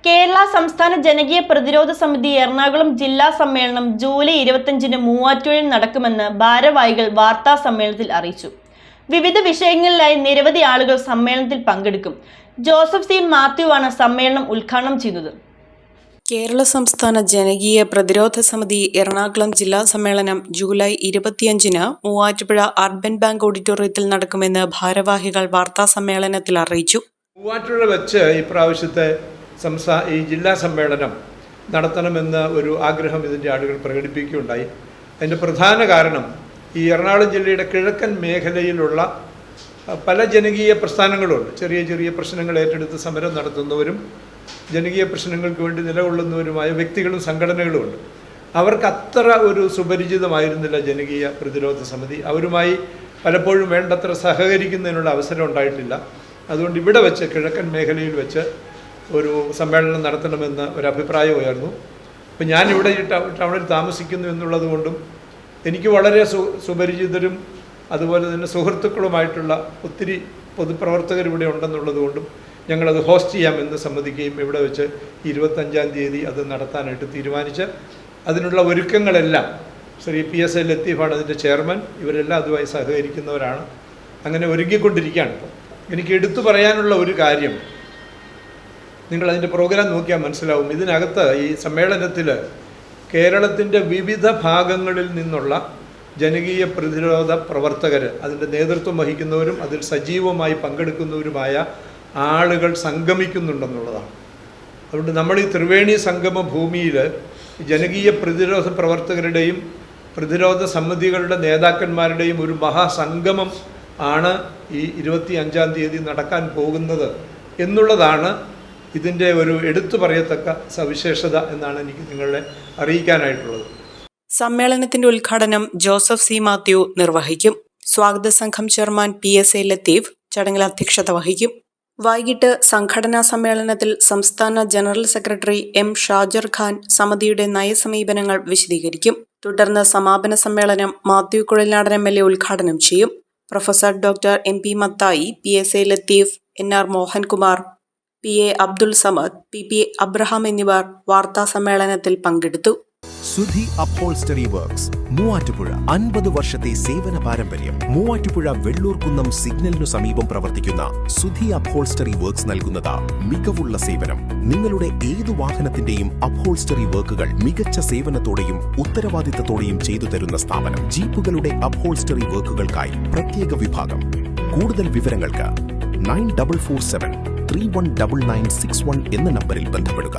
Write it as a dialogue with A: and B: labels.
A: കേരള സംസ്ഥാന ജനകീയ പ്രതിരോധ സമിതി എറണാകുളം ജില്ലാ സമ്മേളനം ജൂലൈ 25-ന് മൂവാറ്റുപുഴയിൽ നടക്കുമെന്ന് ഭാരവാഹികൾ വാർത്താ സമ്മേളനത്തിൽ അറിയിച്ചു. വിവിധ വിഷയങ്ങളിലായി നിരവധി ആളുകൾ സമ്മേളനത്തിൽ പങ്കെടുക്കും. ജോസഫ് സി മാത്യു ആണ് സമ്മേളനം ഉദ്ഘാടനം ചെയ്തത്.
B: കേരള സംസ്ഥാന ജനകീയ പ്രതിരോധ സമിതി എറണാകുളം ജില്ലാ സമ്മേളനം ജൂലൈ 25-ന് മൂവാറ്റുപുഴ അർബൻ ബാങ്ക് ഓഡിറ്റോറിയത്തിൽ നടക്കുമെന്ന് ഭാരവാഹികൾ വാർത്താ സമ്മേളനത്തിൽ അറിയിച്ചു.
C: മൂവാറ്റുപുഴ വെച്ച് ഇപ്രാവശ്യത്തെ ഈ ജില്ലാ സമ്മേളനം നടത്തണമെന്ന ഒരു ആഗ്രഹം ഇതിൻ്റെ ആളുകൾ പ്രകടിപ്പിക്കുകയുണ്ടായി. അതിൻ്റെ പ്രധാന കാരണം ഈ എറണാകുളം ജില്ലയുടെ കിഴക്കൻ മേഖലയിലുള്ള പല ജനകീയ പ്രസ്ഥാനങ്ങളുണ്ട്. ചെറിയ ചെറിയ പ്രശ്നങ്ങൾ ഏറ്റെടുത്ത് സമരം നടത്തുന്നവരും ജനകീയ പ്രശ്നങ്ങൾക്ക് വേണ്ടി നിലകൊള്ളുന്നവരുമായ വ്യക്തികളും സംഘടനകളുമുണ്ട്. അവർക്ക് അത്ര ഒരു സുപരിചിതമായിരുന്നില്ല ജനകീയ പ്രതിരോധ സമിതി. അവരുമായി പലപ്പോഴും വേണ്ടത്ര സഹകരിക്കുന്നതിനുള്ള അവസരം ഉണ്ടായിട്ടില്ല. അതുകൊണ്ട് ഇവിടെ വെച്ച് കിഴക്കൻ മേഖലയിൽ വെച്ച് ഒരു സമ്മേളനം നടത്തണമെന്ന് ഒരഭിപ്രായം ഉയർന്നു. അപ്പം ഞാനിവിടെ ടൗണിൽ താമസിക്കുന്നു എന്നുള്ളത് കൊണ്ടും എനിക്ക് വളരെ സുപരിചിതരും അതുപോലെ തന്നെ സുഹൃത്തുക്കളുമായിട്ടുള്ള ഒത്തിരി പൊതുപ്രവർത്തകർ ഇവിടെ ഉണ്ടെന്നുള്ളത് കൊണ്ടും ഞങ്ങളത് ഹോസ്റ്റ് ചെയ്യാമെന്ന് സമ്മതിക്കുകയും ഇവിടെ വെച്ച് 25-ാം തീയതി അത് നടത്താനായിട്ട് തീരുമാനിച്ച് അതിനുള്ള ഒരുക്കങ്ങളെല്ലാം ശ്രീ PSA ലത്തീഫാണ് അതിൻ്റെ ചെയർമാൻ. ഇവരെല്ലാം അതുമായി സഹകരിക്കുന്നവരാണ്. അങ്ങനെ ഒരുങ്ങിക്കൊണ്ടിരിക്കുകയാണ്. ഇപ്പോൾ എനിക്ക് എടുത്തു പറയാനുള്ള ഒരു കാര്യം, നിങ്ങളതിൻ്റെ പ്രോഗ്രാം നോക്കിയാൽ മനസ്സിലാവും. ഇതിനകത്ത് ഈ സമ്മേളനത്തിൽ കേരളത്തിൻ്റെ വിവിധ ഭാഗങ്ങളിൽ നിന്നുള്ള ജനകീയ പ്രതിരോധ പ്രവർത്തകർ, അതിൻ്റെ നേതൃത്വം വഹിക്കുന്നവരും അതിൽ സജീവമായി പങ്കെടുക്കുന്നവരുമായ ആളുകൾ സംഗമിക്കുന്നുണ്ടെന്നുള്ളതാണ്. അതുകൊണ്ട് നമ്മൾ ഈ ത്രിവേണി സംഗമ ഭൂമിയിൽ ജനകീയ പ്രതിരോധ പ്രവർത്തകരുടെയും പ്രതിരോധ സമിതികളുടെ നേതാക്കന്മാരുടെയും ഒരു മഹാസംഗമം ആണ് ഈ 25-ാം തീയതി നടക്കാൻ പോകുന്നത് എന്നുള്ളതാണ് ഇതിൻ്റെ ഒരു എടുത്തു പറയത്തക്ക സവിശേഷത എന്നാണ് എനിക്ക് നിങ്ങളെ അറിയിക്കാനായിട്ടുള്ളത്.
B: സമ്മേളനത്തിന്റെ ഉദ്ഘാടനം ജോസഫ് സി മാത്യു നിർവഹിക്കും. സ്വാഗത സംഘം ചെയർമാൻ PSA ലത്തീഫ് ചടങ്ങിൽ അധ്യക്ഷത വഹിക്കും. വൈകിട്ട് സംഘടനാ സമ്മേളനത്തിൽ സംസ്ഥാന general secretary M Shajar Khan സമിതിയുടെ നയസമീപനങ്ങൾ വിശദീകരിക്കും. തുടർന്ന് സമാപന സമ്മേളനം മാത്യു കുഴൽനാടൻ MLA ഉദ്ഘാടനം ചെയ്യും. Professor doctor MP Mathai, PSA Latheef, NR Mohankumar, PA Abdul Samad, PP Abraham എന്നിവർ വാർത്താ സമ്മേളനത്തിൽ പങ്കെടുത്തു.
D: സുധി അപ്ഹോൾസ്റ്ററി വർക്ക്സ് മൂവാറ്റുപുഴ 50 വർഷത്തെ സേവന പാരമ്പര്യം. മൂവാറ്റുപുഴ വെള്ളൂർക്കുന്നം സിഗ്നലിനു സമീപം പ്രവർത്തിക്കുന്ന സുധി അപ്ഹോൾസ്റ്ററി വർക്ക്സ് നൽകുന്നത് മികവുള്ള സേവനം. നിങ്ങളുടെ ഏതു വാഹനത്തിന്റെയും അപ്ഹോൾസ്റ്ററി വർക്കുകൾ മികച്ച സേവനത്തോടെയും ഉത്തരവാദിത്തത്തോടെയും ചെയ്തു തരുന്ന സ്ഥാപനം. ജീപ്പുകളുടെ അപ്ഹോൾസ്റ്ററി വർക്കുകൾക്കായി പ്രത്യേക വിഭാഗം. കൂടുതൽ വിവരങ്ങൾക്ക് 9447 319961 എന്ന നമ്പറിൽ ബന്ധപ്പെടുക.